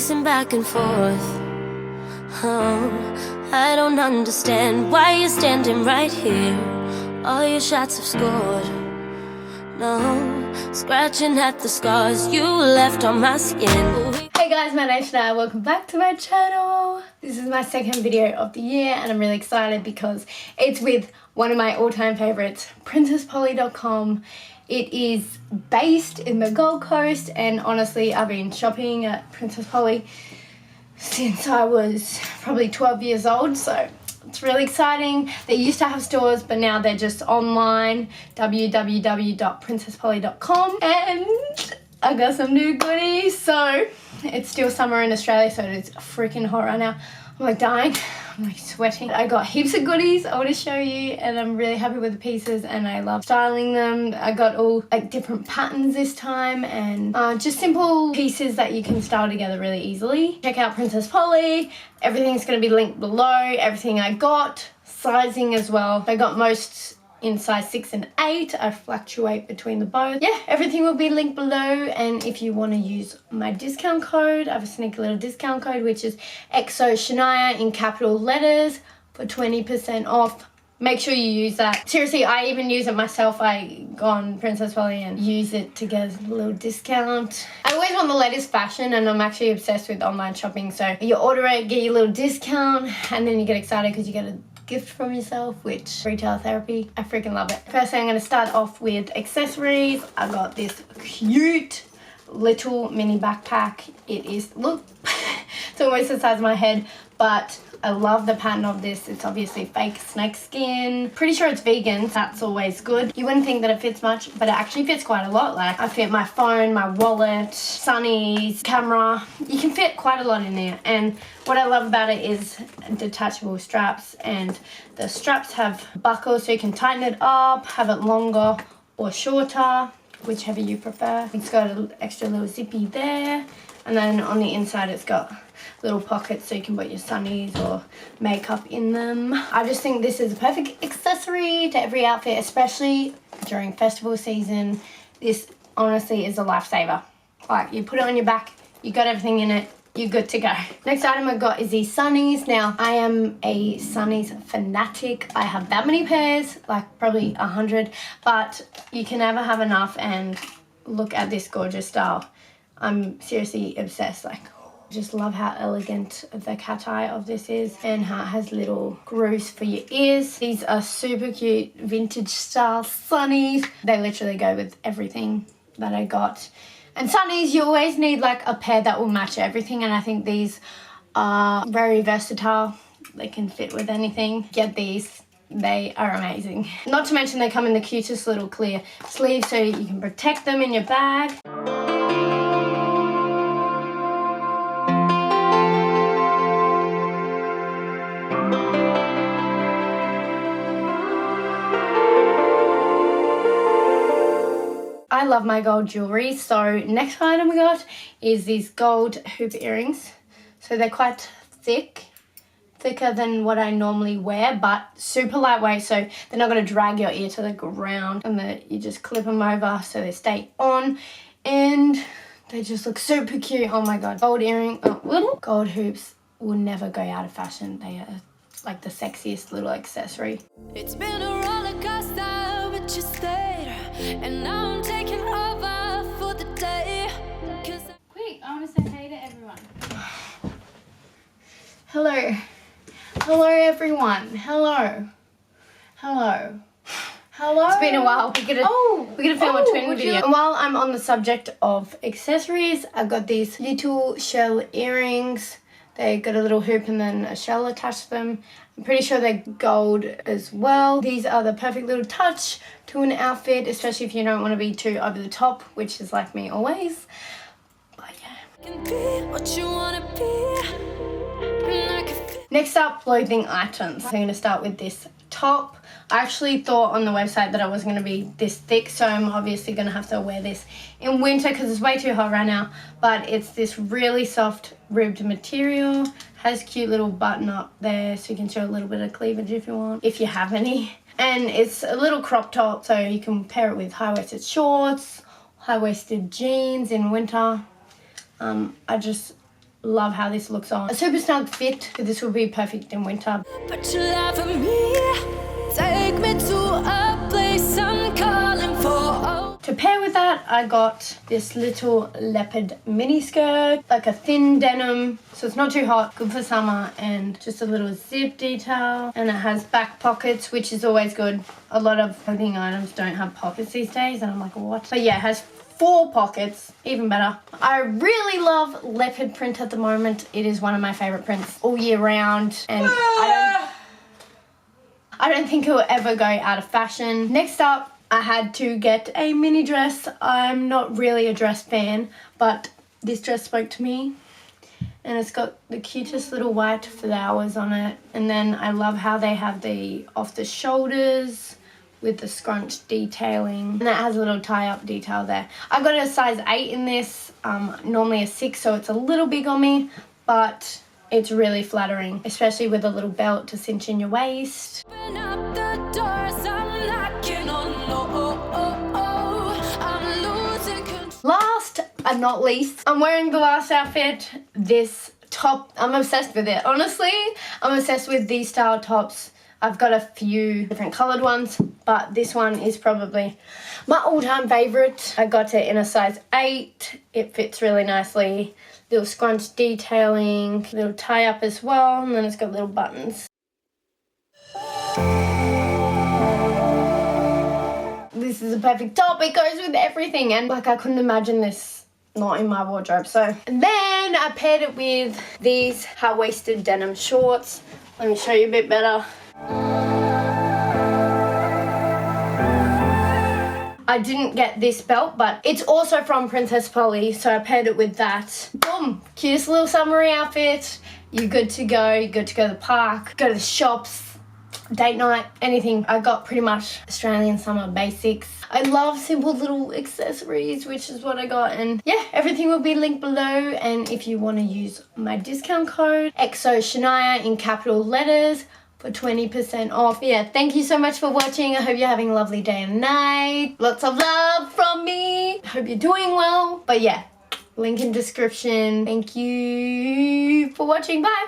pacing back and forth. Oh, I don't understand why you're standing right here. All your shots have scored. No, scratching at the scars you left on my skin. Hey guys, Madeofchanel, welcome back to my channel. This is my second video of the year and I'm really excited because it's with one of my all-time favorites, PrincessPolly.com. It is based in the Gold Coast, and honestly I've been shopping at Princess Polly since I was probably 12 years old, so it's really exciting. They used to have stores, but now they're just online, www.PrincessPolly.com, and I got some new goodies. So it's still summer in Australia, so it's freaking hot right now. I'm like dying, I'm like sweating. I got heaps of goodies I want to show you, and I'm really happy with the pieces and I love styling them. I got all like different patterns this time, and just simple pieces that you can style together really easily. Check out Princess Polly. Everything's going to be linked below, everything I got, sizing as well. I got most in size 6 and 8. I fluctuate between the both. Yeah, everything will be linked below, and if you want to use my discount code, I have a sneaky little discount code which is Shaniah in capital letters for 20% off. Make sure you use that. Seriously, I even use it myself. I go on Princess Polly and use it to get a little discount. I always want the latest fashion, and I'm actually obsessed with online shopping. So you order it, get your little discount, and then you get excited because you get a gift from yourself, which retail therapy. I freaking love it. First thing, I'm going to start off with accessories. I got this cute little mini backpack. It is, look, it's almost the size of my head, but I love the pattern of this. It's obviously fake snake skin. Pretty sure it's vegan. That's always good. You wouldn't think that it fits much, but it actually fits quite a lot. Like, I fit my phone, my wallet, sunnies, camera. You can fit quite a lot in there. And what I love about it is detachable straps, and the straps have buckles so you can tighten it up, have it longer or shorter, whichever you prefer. It's got an extra little zippy there, and then on the inside it's got little pockets so you can put your sunnies or makeup in them. I just think this is a perfect accessory to every outfit, especially during festival season. This honestly is a lifesaver. Like, you put it on your back, you got everything in it, you're good to go. Next item I got is these sunnies. Now, I am a sunnies fanatic. I have that many pairs, like probably 100, but you can never have enough. And look at this gorgeous style. I'm seriously obsessed. Like, just love how elegant the cat eye of this is, and how it has little grooves for your ears. These are super cute vintage style sunnies. They literally go with everything that I got. And sunnies, you always need like a pair that will match everything, and I think these are very versatile. They can fit with anything. Get these. They are amazing. Not to mention they come in the cutest little clear sleeves so you can protect them in your bag. I love my gold jewelry. So next item we got is these gold hoop earrings. So they're quite thick, thicker than what I normally wear, but super lightweight, so they're not going to drag your ear to the ground, and you just clip them over so they stay on, and they just look super cute. Oh my god, gold earring, little gold hoops will never go out of fashion. They are like the sexiest little accessory. It's been a roller coaster, but you stayed, and now I'm taking over for the day. Quick, I want to say hey to everyone. Hello. Hello everyone. Hello. Hello. Hello. It's been a while. We're gonna film a twin video. And while I'm on the subject of accessories, I've got these little shell earrings. They got a little hoop and then a shell attached to them. I'm pretty sure they're gold as well. These are the perfect little touch to an outfit, especially if you don't want to be too over the top, which is like me always. But yeah. Next up, clothing items. I'm going to start with this top. I actually thought on the website that I was going to be this thick, so I'm obviously going to have to wear this in winter because it's way too hot right now. But it's this really soft ribbed material. Has cute little button up there so you can show a little bit of cleavage if you want, if you have any. And it's a little crop top, so you can pair it with high-waisted shorts, high-waisted jeans in winter. I just love how this looks on. A super snug fit, so this will be perfect in winter. But you love me, take me to a place I'm calling for. To pair with that, I got this little leopard mini skirt, like a thin denim, so it's not too hot, good for summer, and just a little zip detail. And it has back pockets, which is always good. A lot of clothing items don't have pockets these days, and I'm like, what? But yeah, it has 4 pockets, even better. I really love leopard print at the moment. It is one of my favorite prints all year round, and I don't think it will ever go out of fashion. Next up, I had to get a mini dress. I'm not really a dress fan, but this dress spoke to me, and it's got the cutest little white flowers on it. And then I love how they have the off the shoulders with the scrunch detailing, and that has a little tie-up detail there. I got a size 8 in this, normally a 6, so it's a little big on me, but it's really flattering, especially with a little belt to cinch in your waist. Open up the doors, I'm knocking on. I'm losing control. Last but not least, I'm wearing the last outfit. This top, I'm obsessed with it. Honestly, I'm obsessed with these style tops. I've got a few different coloured ones, but this one is probably my all-time favourite. I got it in a size 8. It fits really nicely. Little scrunch detailing, little tie-up as well, and then it's got little buttons. This is a perfect top. It goes with everything, and like I couldn't imagine this not in my wardrobe. So, and then I paired it with these high-waisted denim shorts. Let me show you a bit better. I didn't get this belt, but it's also from Princess Polly, so I paired it with that. Boom! Cutest little summery outfit. You're good to go. You're good to go to the park, go to the shops, date night, anything. I got pretty much Australian summer basics. I love simple little accessories, which is what I got. And yeah, everything will be linked below. And if you want to use my discount code, Shaniah in capital letters, for 20% off. Yeah, thank you so much for watching. I hope you're having a lovely day and night. Lots of love from me. I hope you're doing well. But yeah, link in description. Thank you for watching. Bye.